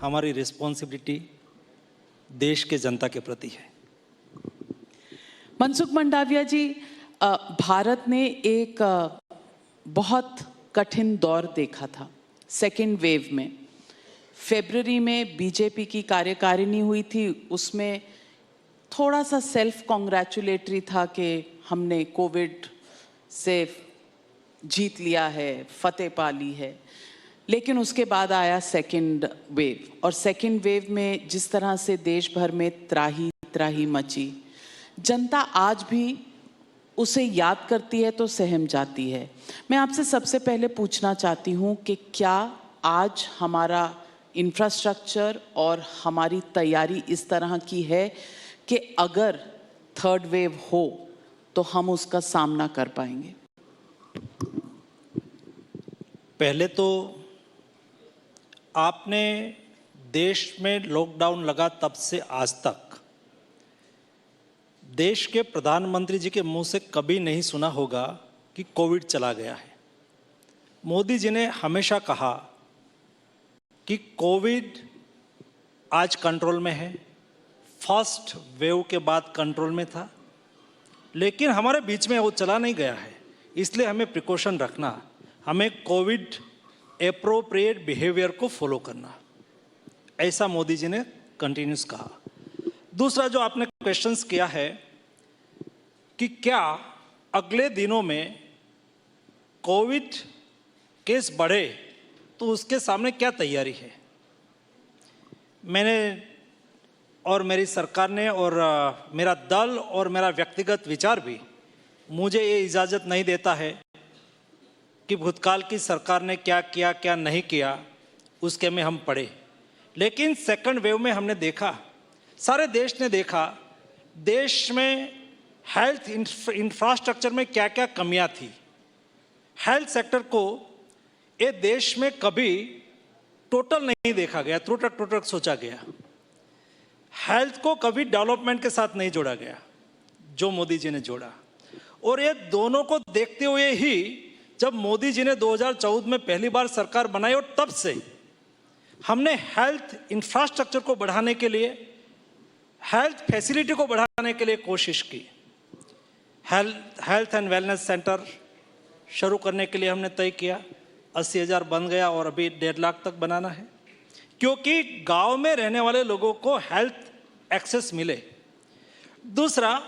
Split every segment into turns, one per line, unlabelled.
हमारी रिस्पॉन्सिबिलिटी देश के जनता के प्रति है।
मनसुख मंडाविया जी, भारत ने एक बहुत कठिन दौर देखा था सेकेंड वेव में। फरवरी में बीजेपी की कार्यकारिणी हुई थी, उसमें थोड़ा सा सेल्फ कॉन्ग्रेचुलेटरी था कि हमने कोविड से जीत लिया है, फतेह पा ली है। लेकिन उसके बाद आया सेकेंड वेव, और सेकेंड वेव में जिस तरह से देश भर में त्राही त्राही मची, जनता आज भी उसे याद करती है तो सहम जाती है। मैं आपसे सबसे पहले पूछना चाहती हूँ कि क्या आज हमारा इंफ्रास्ट्रक्चर और हमारी तैयारी इस तरह की है कि अगर थर्ड वेव हो तो हम उसका सामना कर पाएंगे?
पहले तो आपने देश में लॉकडाउन लगा तब से आज तक देश के प्रधानमंत्री जी के मुंह से कभी नहीं सुना होगा कि कोविड चला गया है। मोदी जी ने हमेशा कहा कि कोविड आज कंट्रोल में है, फर्स्ट वेव के बाद कंट्रोल में था, लेकिन हमारे बीच में वो चला नहीं गया है। इसलिए हमें प्रिकॉशन रखना, हमें कोविड एप्रोप्रिएट बिहेवियर को फॉलो करना, ऐसा मोदी जी ने कंटिन्यूस कहा। दूसरा जो आपने क्वेश्चंस किया है कि क्या अगले दिनों में कोविड केस बढ़े तो उसके सामने क्या तैयारी है। मैंने और मेरी सरकार ने और मेरा दल और मेरा व्यक्तिगत विचार भी मुझे ये इजाज़त नहीं देता है कि भूतकाल की सरकार ने क्या किया क्या नहीं किया उसके में हम पढ़े। लेकिन सेकंड वेव में हमने देखा, सारे देश ने देखा, देश में हेल्थ इंफ्रास्ट्रक्चर में क्या क्या कमियां थी। हेल्थ सेक्टर को ये देश में कभी टोटल नहीं देखा गया, त्रुटक टुटक सोचा गया। हेल्थ को कभी डेवलपमेंट के साथ नहीं जोड़ा गया, जो मोदी जी ने जोड़ा। और ये दोनों को देखते हुए ही जब मोदी जी ने 2014 में पहली बार सरकार बनाई और तब से हमने हेल्थ इंफ्रास्ट्रक्चर को बढ़ाने के लिए, हेल्थ फैसिलिटी को बढ़ाने के लिए कोशिश की। हेल्थ एंड वेलनेस सेंटर शुरू करने के लिए हमने तय किया, 80,000 बन गया और अभी 1.5 लाख तक बनाना है, क्योंकि गांव में रहने वाले लोगों को हेल्थ एक्सेस मिले। दूसरा,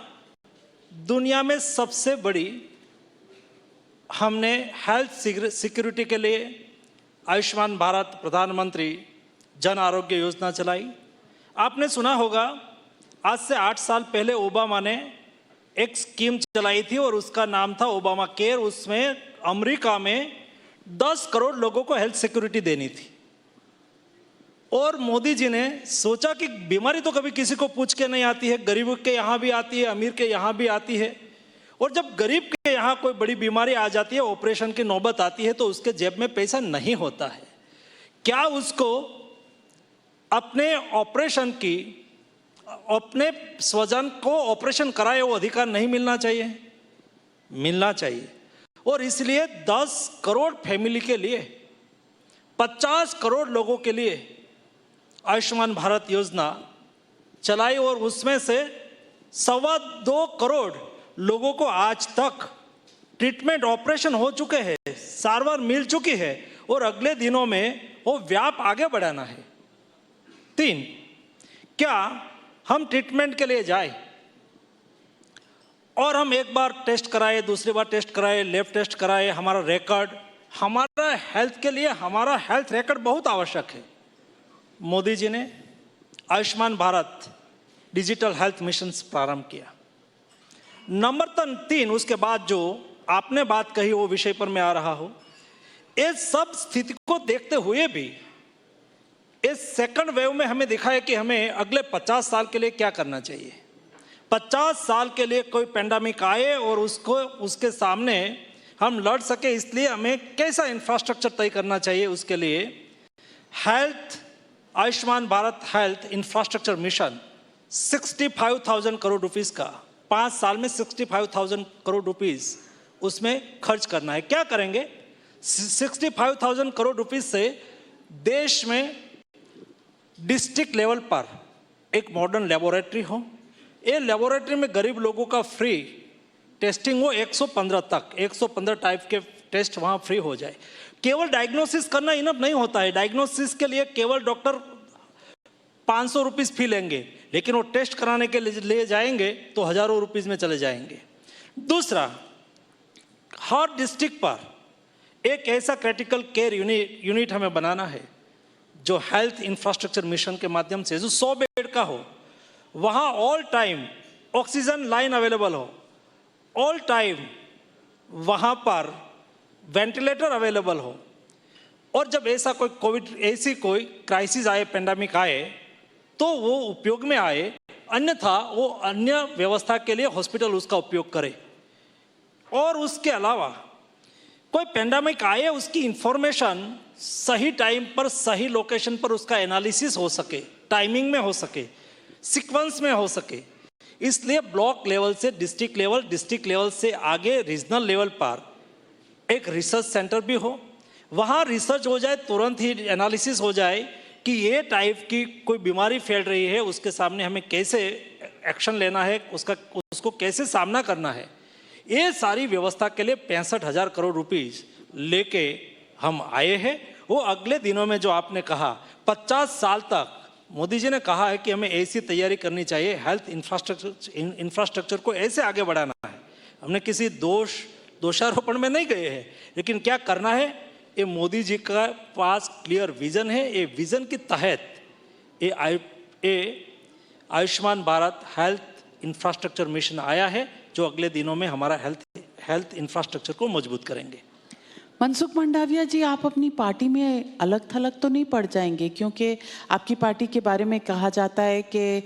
दुनिया में सबसे बड़ी हमने हेल्थ सिक्योरिटी के लिए आयुष्मान भारत प्रधानमंत्री जन आरोग्य योजना चलाई। आपने सुना होगा, आज से 8 साल पहले ओबामा ने एक स्कीम चलाई थी और उसका नाम था ओबामा केयर। उसमें अमेरिका में 10 करोड़ लोगों को हेल्थ सिक्योरिटी देनी थी। और मोदी जी ने सोचा कि बीमारी तो कभी किसी को पूछ के नहीं आती है, गरीब के यहाँ भी आती है, अमीर के यहाँ भी आती है। और जब गरीब के यहाँ कोई बड़ी बीमारी आ जाती है, ऑपरेशन की नौबत आती है, तो उसके जेब में पैसा नहीं होता है। क्या उसको अपने ऑपरेशन की, अपने स्वजन को ऑपरेशन कराए वो अधिकार नहीं मिलना चाहिए? मिलना चाहिए। और इसलिए 10 करोड़ फैमिली के लिए, 50 करोड़ लोगों के लिए आयुष्मान भारत योजना चलाई और उसमें से 2.25 करोड़ लोगों को आज तक ट्रीटमेंट, ऑपरेशन हो चुके हैं, सारवार मिल चुकी है और अगले दिनों में वो व्याप आगे बढ़ाना है। 3, क्या हम ट्रीटमेंट के लिए जाए और हम एक बार टेस्ट कराए, दूसरी बार टेस्ट कराए, लैब टेस्ट कराए, हमारा रिकॉर्ड, हमारा हेल्थ के लिए हमारा हेल्थ रिकॉर्ड बहुत आवश्यक है। मोदी जी ने Ayushman Bharat digital health mission प्रारंभ किया। नंबर 3, उसके बाद जो आपने बात कही वो विषय पर मैं आ रहा हूं। इस सब स्थिति को देखते हुए भी इस सेकंड वेव में हमें दिखा है कि हमें अगले 50 साल के लिए क्या करना चाहिए। 50 साल के लिए कोई पेंडेमिक आए और उसके सामने हम लड़ सके, इसलिए हमें कैसा इंफ्रास्ट्रक्चर तय करना चाहिए। उसके लिए health, Ayushman Bharat health infrastructure mission 65,000 crore rupees का, 5 साल में 65,000 करोड़ रुपीस उसमें खर्च करना है। क्या करेंगे? 65,000 करोड़ रुपीस से देश में डिस्ट्रिक्ट लेवल पर एक मॉडर्न लेबोरेटरी हो। ये लेबोरेटरी में गरीब लोगों का फ्री टेस्टिंग हो, 115 तक 115 टाइप के टेस्ट वहाँ फ्री हो जाए। केवल डायग्नोसिस करना इनफ नहीं होता है। डायग्नोसिस के लिए केवल डॉक्टर 500 रुपीज़ फी लेंगे, लेकिन वो टेस्ट कराने के लिए जाएंगे तो हज़ारों रुपीज़ में चले जाएंगे। दूसरा, हर डिस्ट्रिक्ट पर एक ऐसा क्रिटिकल केयर यूनिट हमें बनाना है जो हेल्थ इंफ्रास्ट्रक्चर मिशन के माध्यम से जो 100 बेड का हो, वहाँ all time oxygen line available हो, ऑल टाइम वहाँ पर वेंटिलेटर अवेलेबल हो, और जब ऐसा कोई कोविड ऐसी कोई क्राइसिस आए, पेंडेमिक आए, तो वो उपयोग में आए, अन्यथा वो अन्य व्यवस्था के लिए हॉस्पिटल उसका उपयोग करे। और उसके अलावा कोई पेंडेमिक आए, उसकी इंफॉर्मेशन सही टाइम पर सही लोकेशन पर उसका एनालिसिस हो सके, टाइमिंग में हो सके, सीक्वेंस में हो सके। इसलिए ब्लॉक लेवल से डिस्ट्रिक्ट लेवल से आगे रीजनल लेवल पर एक रिसर्च सेंटर भी हो, वहाँ रिसर्च हो जाए, तुरंत ही एनालिसिस हो जाए कि ये टाइप की कोई बीमारी फैल रही है, उसके सामने हमें कैसे एक्शन लेना है, उसको कैसे सामना करना है। ये सारी व्यवस्था के लिए 65,000 करोड़ रुपीस लेके हम आए हैं। वो अगले दिनों में जो आपने कहा 50 साल तक मोदी जी ने कहा है कि हमें ऐसी तैयारी करनी चाहिए, हेल्थ इंफ्रास्ट्रक्चर को ऐसे आगे बढ़ाना है। हमने किसी दोषारोपण में नहीं गए हैं, लेकिन क्या करना है, ये मोदी जी का पास क्लियर विजन है। ये विजन के तहत ये Ayushman Bharat health infrastructure mission आया है, जो अगले दिनों में हमारा हेल्थ इंफ्रास्ट्रक्चर को मजबूत करेंगे।
मनसुख मंडाविया जी, आप अपनी पार्टी में अलग थलग तो नहीं पड़ जाएंगे? क्योंकि आपकी पार्टी के बारे में कहा जाता है कि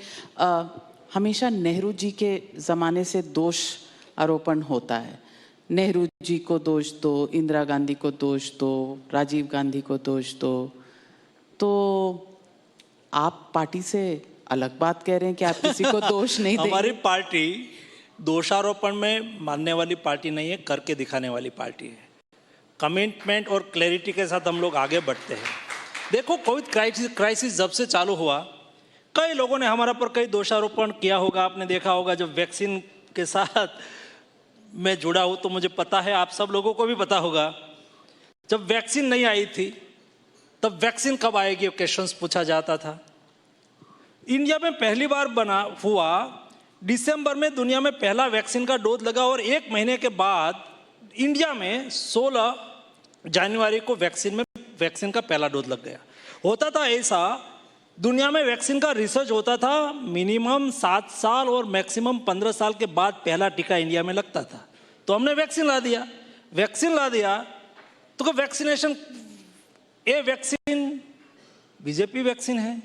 हमेशा नेहरू जी के ज़माने से दोष आरोपण होता है। नेहरू जी को दोष दो, इंदिरा गांधी को दोष दो, राजीव गांधी को दोष दो, तो आप पार्टी से अलग बात कह रहे हैं कि आप किसी को दोष नहीं देंगे।
हमारी पार्टी दोषारोपण में मानने वाली पार्टी नहीं है, करके दिखाने वाली पार्टी है। कमिटमेंट और क्लैरिटी के साथ हम लोग आगे बढ़ते हैं। देखो, कोविड क्राइसिस जब से चालू हुआ, कई लोगों ने हमारा पर कई दोषारोपण किया होगा। आपने देखा होगा, जब वैक्सीन के साथ मैं जुड़ा हूँ तो मुझे पता है, आप सब लोगों को भी पता होगा, जब वैक्सीन नहीं आई थी तब वैक्सीन कब आएगी क्वेश्चंस पूछा जाता था। इंडिया में पहली बार बना हुआ, दिसंबर में दुनिया में पहला वैक्सीन का डोज लगा, और 1 महीने के बाद इंडिया में 16 जनवरी को वैक्सीन का पहला डोज लग गया। होता था ऐसा, दुनिया में वैक्सीन का रिसर्च होता था मिनिमम 7 साल और मैक्सिमम 15 साल के बाद पहला टीका इंडिया में लगता था। तो हमने वैक्सीन ला दिया तो वैक्सीनेशन, ये वैक्सीन बीजेपी वैक्सीन है,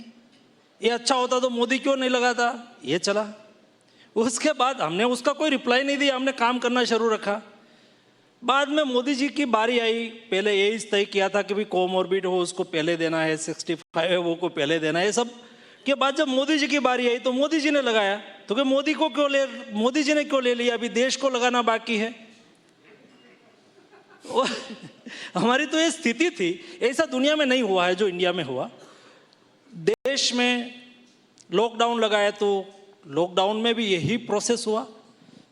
ये अच्छा होता तो मोदी क्यों नहीं लगाता, ये चला। उसके बाद हमने उसका कोई रिप्लाई नहीं दिया, हमने काम करना शुरू रखा। बाद में मोदी जी की बारी आई, पहले एज तय किया था कि भाई कोमॉर्बिड हो उसको पहले देना है, 65 है वो को पहले देना है। सब के बाद जब मोदी जी की बारी आई तो मोदी जी ने लगाया, तो कि मोदी जी ने क्यों ले लिया, अभी देश को लगाना बाकी है। हमारी तो ये स्थिति थी। ऐसा दुनिया में नहीं हुआ है जो इंडिया में हुआ। देश में लॉकडाउन लगाया तो लॉकडाउन में भी यही प्रोसेस हुआ।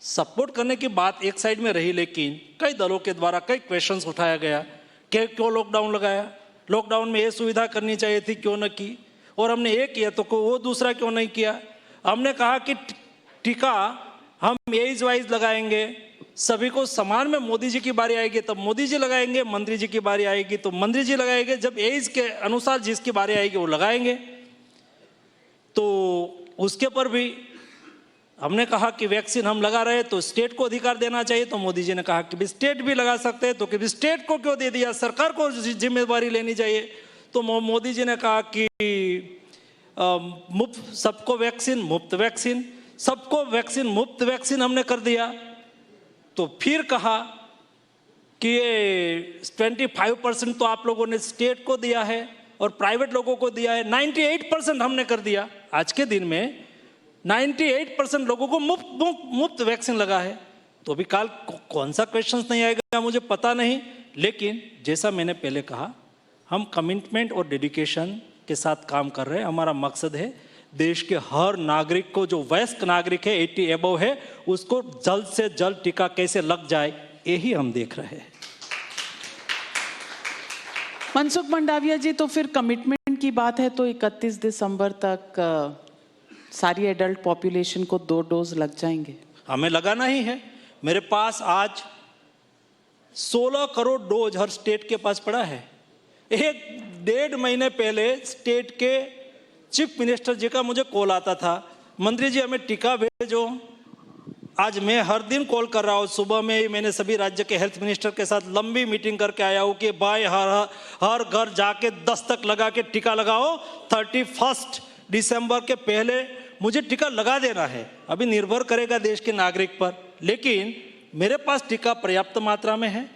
सपोर्ट करने की बात एक साइड में रही, लेकिन कई दलों के द्वारा कई क्वेश्चंस उठाया गया कि क्यों लॉकडाउन लगाया, लॉकडाउन में ये सुविधा करनी चाहिए थी, क्यों न की, और हमने ये किया तो वो दूसरा क्यों नहीं किया। हमने कहा कि टीका हम एज वाइज लगाएंगे, सभी को समान में, मोदी जी की बारी आएगी तब मोदी जी लगाएंगे, मंत्री जी की बारी आएगी तो मंत्री जी लगाएंगे, जब एज के अनुसार जिसकी बारी आएगी वो लगाएंगे। तो उसके पर भी हमने कहा कि वैक्सीन हम लगा रहे तो स्टेट को अधिकार देना चाहिए, तो मोदी जी ने कहा कि भी स्टेट भी लगा सकते हैं, तो कि भी स्टेट को क्यों दे दिया, सरकार को जिम्मेदारी लेनी चाहिए। तो मोदी जी ने कहा कि मुफ्त, सबको वैक्सीन मुफ्त वैक्सीन, सबको वैक्सीन मुफ्त वैक्सीन हमने कर दिया। तो फिर कहा कि ये 25% तो आप लोगों ने स्टेट को दिया है और प्राइवेट लोगों को दिया है, 98% हमने कर दिया। आज के दिन में 98% लोगों को मुफ्त वैक्सीन लगा है। तो अभी काल कौन सा क्वेश्चंस नहीं आएगा मुझे पता नहीं, लेकिन जैसा मैंने पहले कहा, हम कमिटमेंट और डेडिकेशन के साथ काम कर रहे हैं। हमारा मकसद है देश के हर नागरिक को, जो वयस्क नागरिक है 80 एबव है, उसको जल्द से जल्द टीका कैसे लग जाए, यही हम देख रहे हैं।
मनसुख मंडाविया जी, तो फिर कमिटमेंट की बात है तो 31 दिसंबर तक सारी एडल्ट पॉपुलेशन को 2 डोज लग जाएंगे?
हमें लगाना ही है। मेरे पास आज 16 करोड़ डोज हर स्टेट के पास पड़ा है। 1-1.5 महीने पहले स्टेट के चीफ मिनिस्टर जी का मुझे कॉल आता था, मंत्री जी हमें टीका भेजो। आज मैं हर दिन कॉल कर रहा हूँ। सुबह में ही मैंने सभी राज्य के हेल्थ मिनिस्टर के साथ लंबी मीटिंग करके आया हूँ कि भाई हर घर जाके दस्तक लगा के टीका लगाओ। 31 दिसंबर के पहले मुझे टीका लगा देना है। अभी निर्भर करेगा देश के नागरिक पर, लेकिन मेरे पास टीका पर्याप्त मात्रा में है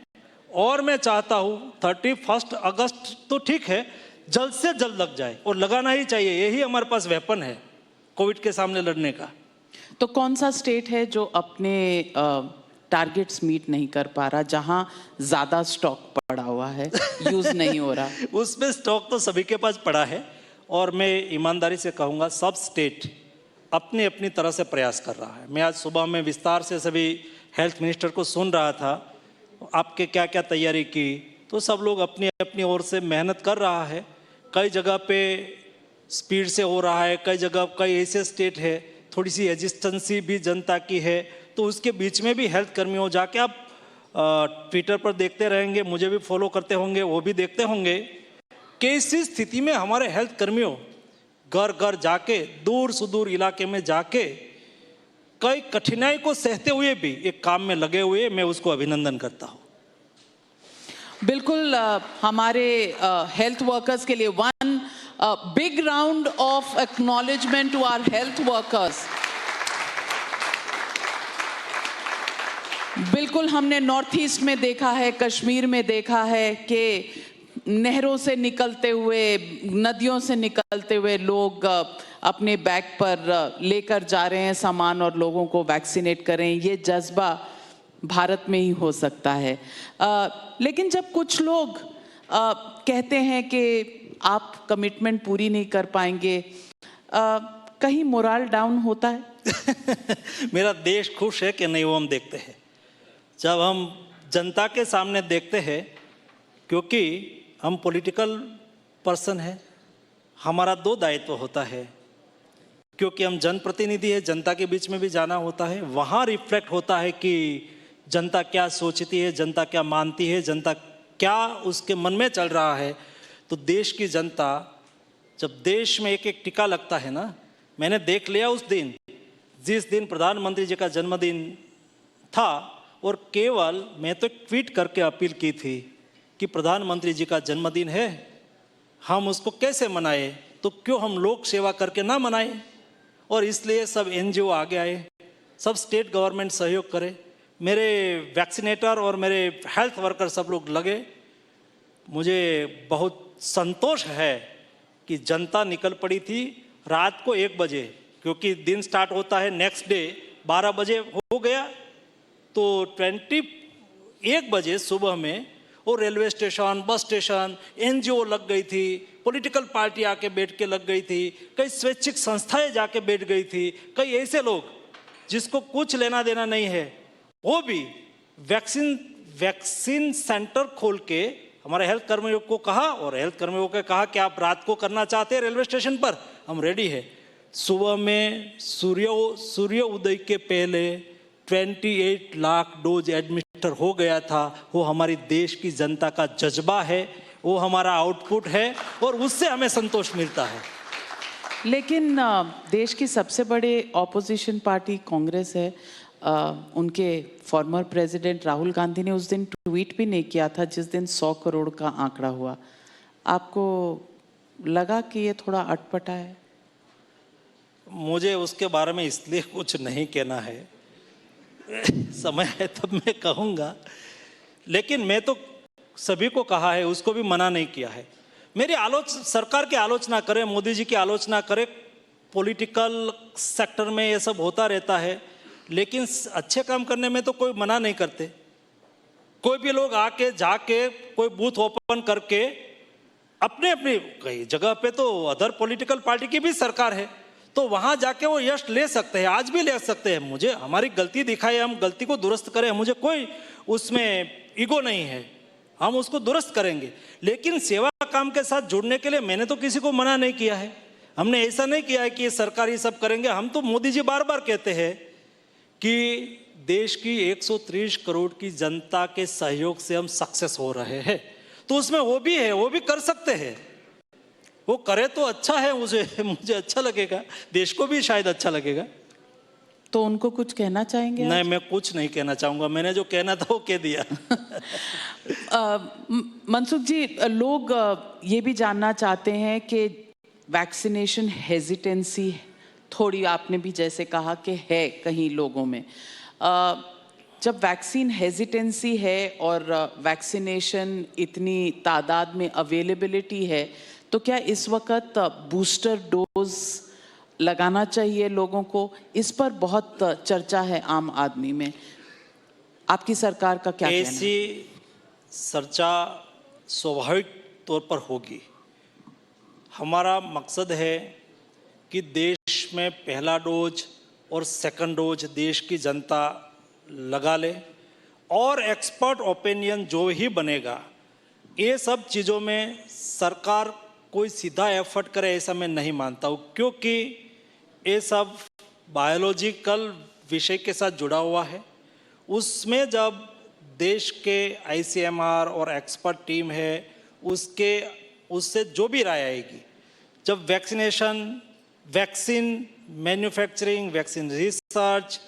और मैं चाहता हूँ 31 अगस्त तो ठीक है, जल्द से जल्द लग जाए और लगाना ही चाहिए। यही हमारे पास वेपन है कोविड के सामने लड़ने का।
तो कौन सा स्टेट है जो अपने टारगेट्स मीट नहीं कर पा रहा, जहां ज्यादा स्टॉक पड़ा हुआ है, यूज नहीं हो रहा?
उसमें स्टॉक तो सभी के पास पड़ा है और मैं ईमानदारी से कहूँगा सब स्टेट अपनी अपनी तरह से प्रयास कर रहा है। मैं आज सुबह में विस्तार से सभी हेल्थ मिनिस्टर को सुन रहा था, आपके क्या क्या तैयारी की, तो सब लोग अपनी अपनी ओर से मेहनत कर रहा है। कई जगह पे स्पीड से हो रहा है, कई जगह कई ऐसे स्टेट है थोड़ी सी रेजिस्टेंसी भी जनता की है, तो उसके बीच में भी हेल्थ कर्मियों जाके आप ट्विटर पर देखते रहेंगे, मुझे भी फॉलो करते होंगे, वो भी देखते होंगे कि इस स्थिति में हमारे हेल्थ कर्मियों घर घर जाके, दूर सुदूर इलाके में जाके कई कठिनाई को सहते हुए भी एक काम में लगे हुए, मैं उसको अभिनंदन करता हूँ।
बिल्कुल, हमारे हेल्थ वर्कर्स के लिए one big round of acknowledgement to our health workers. बिल्कुल, हमने नॉर्थ ईस्ट में देखा है, कश्मीर में देखा है कि नहरों से निकलते हुए, नदियों से निकलते हुए लोग अपने बैग पर लेकर जा रहे हैं सामान और लोगों को वैक्सीनेट करें। ये जज्बा भारत में ही हो सकता है। लेकिन जब कुछ लोग कहते हैं कि आप कमिटमेंट पूरी नहीं कर पाएंगे, कहीं मोरल डाउन होता है?
मेरा देश खुश है कि नहीं, वो हम देखते हैं जब हम जनता के सामने देखते हैं, क्योंकि हम पॉलिटिकल पर्सन हैं। हमारा 2 दायित्व होता है, क्योंकि हम जनप्रतिनिधि है, जनता के बीच में भी जाना होता है। वहाँ रिफ्लेक्ट होता है कि जनता क्या सोचती है, जनता क्या मानती है, जनता क्या उसके मन में चल रहा है। तो देश की जनता, जब देश में एक एक टीका लगता है ना, मैंने देख लिया उस दिन, जिस दिन प्रधानमंत्री जी का जन्मदिन था, और केवल मैं तो ट्वीट करके अपील की थी कि प्रधानमंत्री जी का जन्मदिन है, हम उसको कैसे मनाएं, तो क्यों हम लोक सेवा करके ना मनाएं। और इसलिए सब NGO आगे आए, सब स्टेट गवर्नमेंट सहयोग करे, मेरे वैक्सीनेटर और मेरे हेल्थ वर्कर सब लोग लगे। मुझे बहुत संतोष है कि जनता निकल पड़ी थी रात को 1 बजे, क्योंकि दिन स्टार्ट होता है नेक्स्ट डे 12 बजे हो गया, तो 21 बजे सुबह में वो railway station, bus station, NGO लग गई थी, पॉलिटिकल पार्टी आके बैठ के लग गई थी, कई स्वैच्छिक संस्थाएं जाके बैठ गई थी, कई ऐसे लोग जिसको कुछ लेना देना नहीं है, वो भी वैक्सीन सेंटर खोल के हमारे हेल्थ कर्मियों को कहा, और हेल्थ कर्मियों को कहा कि आप रात को करना चाहते हैं रेलवे स्टेशन पर, हम रेडी है। सुबह में सूर्य उदय के पहले 28 लाख डोज एडमिनिस्टर हो गया था। वो हमारी देश की जनता का जज्बा है, वो हमारा आउटपुट है, और उससे हमें संतोष मिलता है।
लेकिन देश की सबसे बड़े ऑपोजिशन पार्टी कांग्रेस है, उनके फॉर्मर प्रेसिडेंट राहुल गांधी ने उस दिन ट्वीट भी नहीं किया था जिस दिन 100 करोड़ का आंकड़ा हुआ। आपको लगा कि ये थोड़ा अटपटा है?
मुझे उसके बारे में इसलिए कुछ नहीं कहना है, समय है तब मैं कहूँगा, लेकिन मैं तो सभी को कहा है, उसको भी मना नहीं किया है। मेरी सरकार की आलोचना करे, मोदी जी की आलोचना करे, पॉलिटिकल सेक्टर में ये सब होता रहता है, लेकिन अच्छे काम करने में तो कोई मना नहीं करते। कोई भी लोग आके जाके कोई बूथ ओपन करके अपने अपने कई जगह पे तो अदर पॉलिटिकल पार्टी की भी सरकार है, तो वहां जाके वो यश ले सकते हैं, आज भी ले सकते हैं। मुझे हमारी गलती दिखाई, हम गलती को दुरुस्त करें, मुझे कोई उसमें ईगो नहीं है, हम उसको दुरुस्त करेंगे। लेकिन सेवा काम के साथ जुड़ने के लिए मैंने तो किसी को मना नहीं किया है, हमने ऐसा नहीं किया है कि ये सरकार ये सब करेंगे। हम तो मोदी जी बार बार कहते हैं कि देश की 130 करोड़ की जनता के सहयोग से हम सक्सेस हो रहे हैं, तो उसमें वो भी है, वो भी कर सकते हैं। वो करे तो अच्छा है, मुझे अच्छा लगेगा, देश को भी शायद अच्छा लगेगा।
तो उनको कुछ कहना चाहेंगे?
नहीं, मैं कुछ नहीं कहना चाहूंगा, मैंने जो कहना था वो कह दिया।
मनसुख जी, लोग ये भी जानना चाहते हैं कि वैक्सीनेशन हेजिटेंसी थोड़ी, आपने भी जैसे कहा कि है कहीं लोगों में, जब वैक्सीन हेजिटेंसी है और वैक्सीनेशन इतनी तादाद में अवेलेबिलिटी है, तो क्या इस वक्त बूस्टर डोज लगाना चाहिए लोगों को? इस पर बहुत चर्चा है आम आदमी में, आपकी सरकार का क्या कहना है?
ऐसी चर्चा स्वाभाविक तौर पर होगी। हमारा मकसद है कि देश में पहला डोज और सेकंड डोज देश की जनता लगा ले, और एक्सपर्ट ओपिनियन जो ही बनेगा, ये सब चीज़ों में सरकार कोई सीधा एफर्ट करे ऐसा मैं नहीं मानता हूँ, क्योंकि ये सब बायोलॉजिकल विषय के साथ जुड़ा हुआ है। उसमें जब देश के आईसीएमआर और एक्सपर्ट टीम है, उससे जो भी राय आएगी, जब vaccine manufacturing, vaccine research,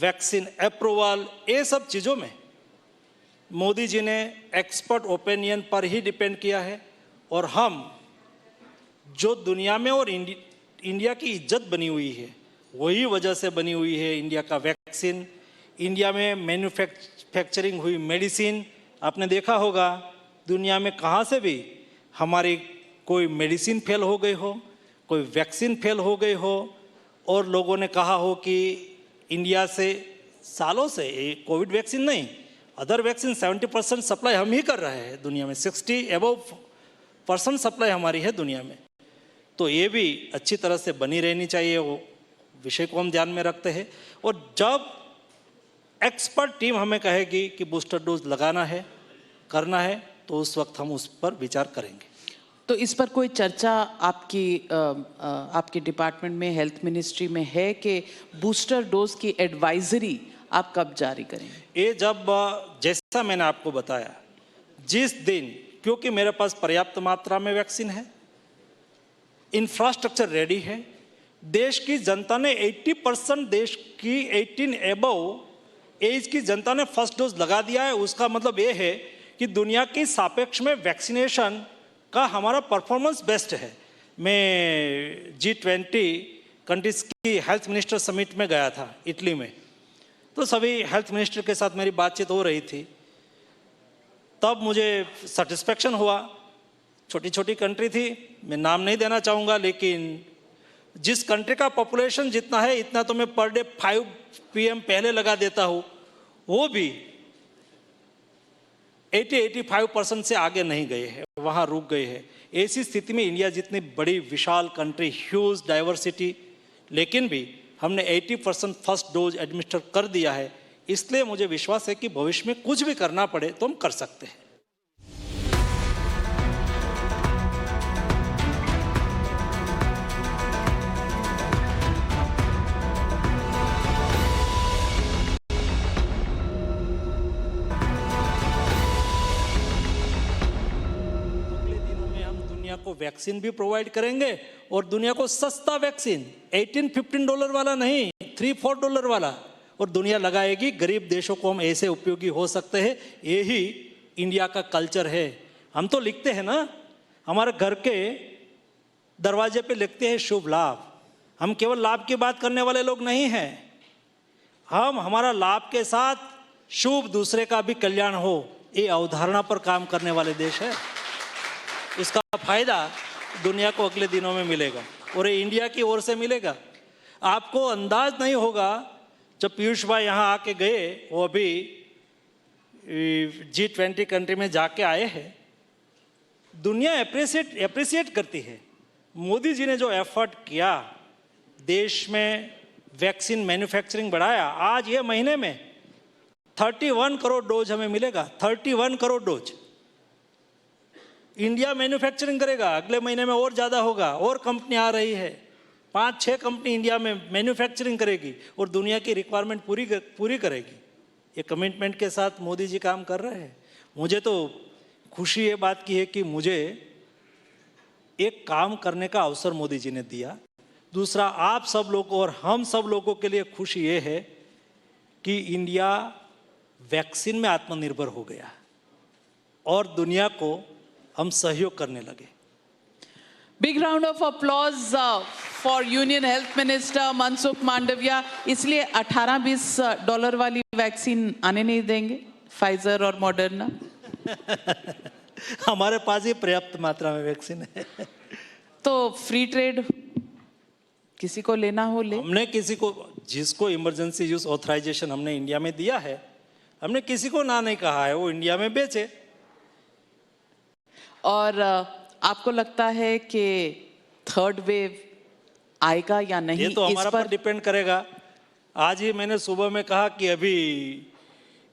vaccine approval, ये सब चीज़ों में मोदी जी ने एक्सपर्ट ओपिनियन पर ही डिपेंड किया है। और हम जो दुनिया में और इंडिया की इज्जत बनी हुई है, वही वजह से बनी हुई है इंडिया का वैक्सीन, इंडिया में मैन्युफैक्चरिंग हुई मेडिसिन। आपने देखा होगा दुनिया में कहाँ से भी हमारी कोई मेडिसिन फेल हो गई हो, कोई वैक्सीन फेल हो गई हो, और लोगों ने कहा हो कि इंडिया से सालों से कोविड वैक्सीन नहीं, अदर वैक्सीन 70% सप्लाई हम ही कर रहे हैं दुनिया में, 60% सप्लाई हमारी है दुनिया में। तो ये भी अच्छी तरह से बनी रहनी चाहिए, वो विषय को हम ध्यान में रखते हैं। और जब एक्सपर्ट टीम हमें कहेगी कि बूस्टर डोज लगाना है, करना है, तो उस वक्त हम उस पर विचार करेंगे।
तो इस पर कोई चर्चा आपके डिपार्टमेंट में, हेल्थ मिनिस्ट्री में है कि बूस्टर डोज की एडवाइजरी आप कब जारी करेंगे?
ये जब, जैसा मैंने आपको बताया, जिस दिन, क्योंकि मेरे पास पर्याप्त मात्रा में वैक्सीन है, इंफ्रास्ट्रक्चर रेडी है, देश की जनता ने 80% देश की 18 एबव एज की जनता ने फर्स्ट डोज लगा दिया है। उसका मतलब ये है कि दुनिया की सापेक्ष में वैक्सीनेशन का हमारा परफॉर्मेंस बेस्ट है। मैं G20 कंट्रीज की हेल्थ मिनिस्टर समिट में गया था इटली में, तो सभी हेल्थ मिनिस्टर के साथ मेरी बातचीत हो रही थी, तब मुझे सेटिस्फेक्शन हुआ। छोटी छोटी कंट्री थी, मैं नाम नहीं देना चाहूँगा, लेकिन जिस कंट्री का पॉपुलेशन जितना है, इतना तो मैं पर डे 5 PM पहले लगा देता हूँ, वो भी 80-85% से आगे नहीं गए हैं, वहाँ रुक गए हैं। ऐसी स्थिति में इंडिया जितनी बड़ी विशाल कंट्री, ह्यूज डाइवर्सिटी, लेकिन भी हमने 80% फर्स्ट डोज एडमिनिस्टर कर दिया है। इसलिए मुझे विश्वास है कि भविष्य में कुछ भी करना पड़े तो हम कर सकते हैं। को वैक्सीन भी प्रोवाइड करेंगे, और दुनिया को सस्ता वैक्सीन, $18-15 वाला नहीं, $3-4 वाला, और दुनिया लगाएगी। गरीब देशों को हम ऐसे उपयोगी हो सकते हैं, यही इंडिया का कल्चर है। हम तो लिखते हैं ना, हमारे घर के दरवाजे पे लिखते हैं शुभ लाभ। हम केवल लाभ की बात करने वाले लोग नहीं हैं, हम हमारा लाभ के साथ शुभ दूसरे का भी कल्याण हो, ये अवधारणा पर काम करने वाले देश है। इसका फायदा दुनिया को अगले दिनों में मिलेगा, और ये इंडिया की ओर से मिलेगा। आपको अंदाज नहीं होगा, जब पीयूष भाई यहाँ आके गए, वो अभी G20 कंट्री में जाके आए हैं, दुनिया एप्रिसिएट करती है। मोदी जी ने जो एफर्ट किया, देश में वैक्सीन मैन्युफैक्चरिंग बढ़ाया, आज ये महीने में 31 करोड़ डोज हमें मिलेगा। 31 करोड़ डोज इंडिया मैन्युफैक्चरिंग करेगा, अगले महीने में और ज़्यादा होगा, और कंपनी आ रही है, 5-6 कंपनी इंडिया में मैन्युफैक्चरिंग करेगी और दुनिया की रिक्वायरमेंट पूरी करेगी। ये कमिटमेंट के साथ मोदी जी काम कर रहे हैं। मुझे तो खुशी ये बात की है कि मुझे एक काम करने का अवसर मोदी जी ने दिया। दूसरा, आप सब लोगों और हम सब लोगों के लिए खुशी ये है कि इंडिया वैक्सीन में आत्मनिर्भर हो गया और दुनिया को हम सहयोग करने लगे।
Big round of applause for union health minister Mansukh Mandaviya. इसलिए $18-20 वाली वैक्सीन आने नहीं देंगे, फाइजर और मॉडर्ना?
हमारे पास ही पर्याप्त मात्रा में वैक्सीन है।
तो फ्री ट्रेड किसी को लेना हो ले।
हमने किसी को, जिसको इमरजेंसी यूज ऑथराइजेशन हमने इंडिया में दिया है, हमने किसी को ना नहीं कहा है, वो इंडिया में बेचे।
और आपको लगता है कि थर्ड वेव आएगा या नहीं?
ये तो हमारा पर डिपेंड करेगा। आज ही मैंने सुबह में कहा कि अभी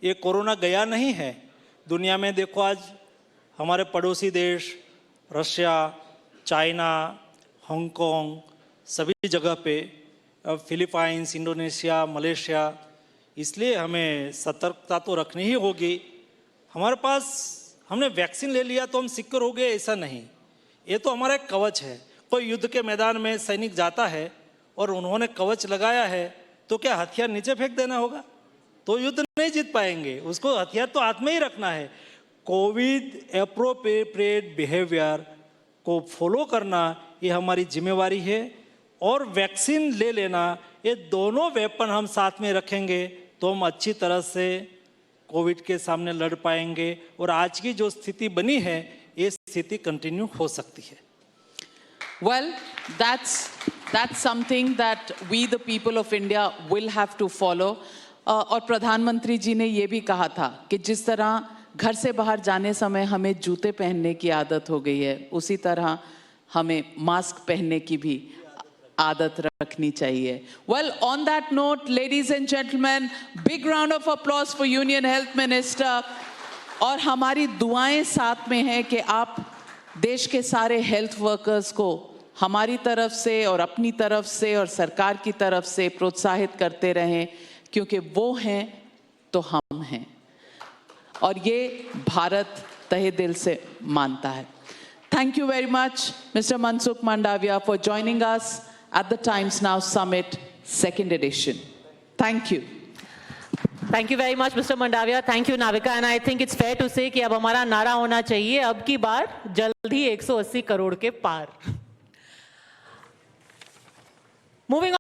ये कोरोना गया नहीं है। दुनिया में देखो, आज हमारे पड़ोसी देश रशिया, चाइना, हांगकांग, सभी जगह पे, फिलीपाइंस, इंडोनेशिया, मलेशिया, इसलिए हमें सतर्कता तो रखनी ही होगी। हमारे पास, हमने वैक्सीन ले लिया तो हम सिक्योर हो गए, ऐसा नहीं। ये तो हमारा एक कवच है। कोई युद्ध के मैदान में सैनिक जाता है और उन्होंने कवच लगाया है, तो क्या हथियार नीचे फेंक देना होगा? तो युद्ध नहीं जीत पाएंगे। उसको हथियार तो हाथ में ही रखना है। कोविड एप्रोप्रिएट बिहेवियर को फॉलो करना ये हमारी जिम्मेवारी है, और वैक्सीन ले लेना, ये दोनों वेपन हम साथ में रखेंगे तो हम अच्छी तरह से कोविड के सामने लड़ पाएंगे। और आज की जो स्थिति बनी है, ये स्थिति कंटिन्यू हो सकती है।
Well, that's something that we the people of India will have to follow. और प्रधानमंत्री जी ने ये भी कहा था कि जिस तरह घर से बाहर जाने समय हमें जूते पहनने की आदत हो गई है, उसी तरह हमें मास्क पहनने की भी आदत रखनी चाहिए। Well, on that note, ladies and gentlemen, big round of applause for Union Health Minister. और हमारी दुआएं साथ में हैं कि आप देश के सारे हेल्थ वर्कर्स को हमारी तरफ से और अपनी तरफ से और सरकार की तरफ से प्रोत्साहित करते रहें, क्योंकि वो हैं तो हम हैं, और ये भारत तहे दिल से मानता है। Thank you very much, Mr. Mansukh Mandavia, for joining us at the Times Now Summit, 2nd edition. Thank you.
Thank you very much, Mr. Mandavia. Thank you, Navika. And I think it's fair to say कि अब हमारा नारा होना चाहिए, अब की बार जल्द ही 180 करोड़ के पार। Moving on.